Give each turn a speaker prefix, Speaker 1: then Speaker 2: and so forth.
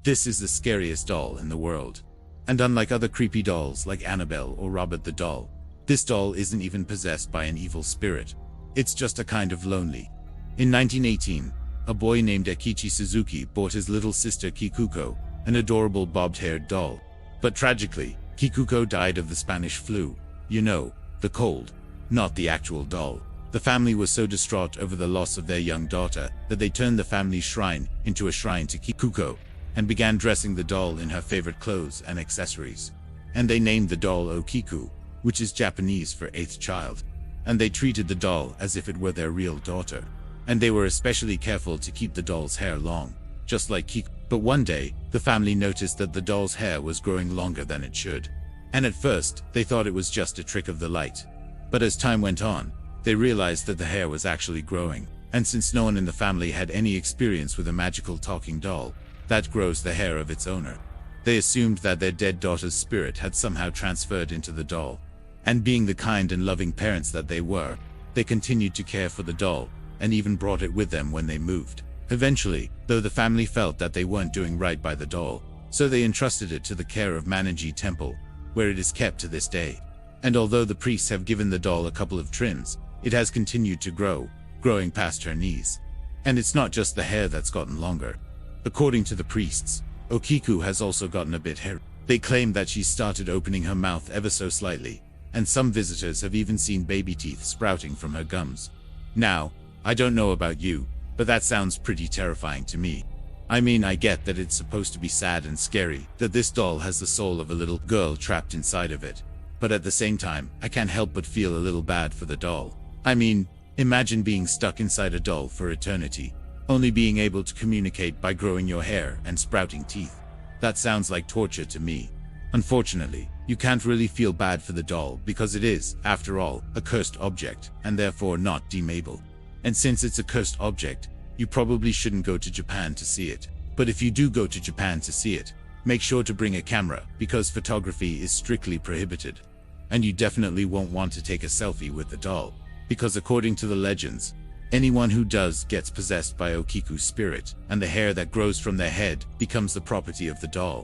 Speaker 1: This is the scariest doll in the world. And unlike other creepy dolls like Annabelle or Robert the Doll, this doll isn't even possessed by an evil spirit. It's just a kind of lonely. In 1918, a boy named Eikichi Suzuki bought his little sister Kikuko, an adorable bobbed-haired doll. But tragically, Kikuko died of the Spanish flu. You know, the cold, not the actual doll. The family was so distraught over the loss of their young daughter that they turned the family shrine into a shrine to Kikuko, and began dressing the doll in her favorite clothes and accessories. And they named the doll Okiku, which is Japanese for eighth child. And they treated the doll as if it were their real daughter. And they were especially careful to keep the doll's hair long, just like Kikuko. But one day, the family noticed that the doll's hair was growing longer than it should. And at first, they thought it was just a trick of the light. But as time went on, they realized that the hair was actually growing. And since no one in the family had any experience with a magical talking doll that grows the hair of its owner, they assumed that their dead daughter's spirit had somehow transferred into the doll. And being the kind and loving parents that they were, they continued to care for the doll, and even brought it with them when they moved. Eventually, though, the family felt that they weren't doing right by the doll, so they entrusted it to the care of Mannen-ji Temple, where it is kept to this day. And although the priests have given the doll a couple of trims, it has continued to grow, growing past her knees. And it's not just the hair that's gotten longer. According to the priests, Okiku has also gotten a bit hairy. They claim that she started opening her mouth ever so slightly, and some visitors have even seen baby teeth sprouting from her gums. Now, I don't know about you, but that sounds pretty terrifying to me. I mean, I get that it's supposed to be sad and scary, that this doll has the soul of a little girl trapped inside of it. But at the same time, I can't help but feel a little bad for the doll. I mean, imagine being stuck inside a doll for eternity, only being able to communicate by growing your hair and sprouting teeth. That sounds like torture to me. Unfortunately, you can't really feel bad for the doll because it is, after all, a cursed object, and therefore not deemable. And since it's a cursed object, you probably shouldn't go to Japan to see it. But if you do go to Japan to see it, make sure to bring a camera, because photography is strictly prohibited. And you definitely won't want to take a selfie with the doll, because according to the legends, anyone who does gets possessed by Okiku's spirit, and the hair that grows from their head becomes the property of the doll.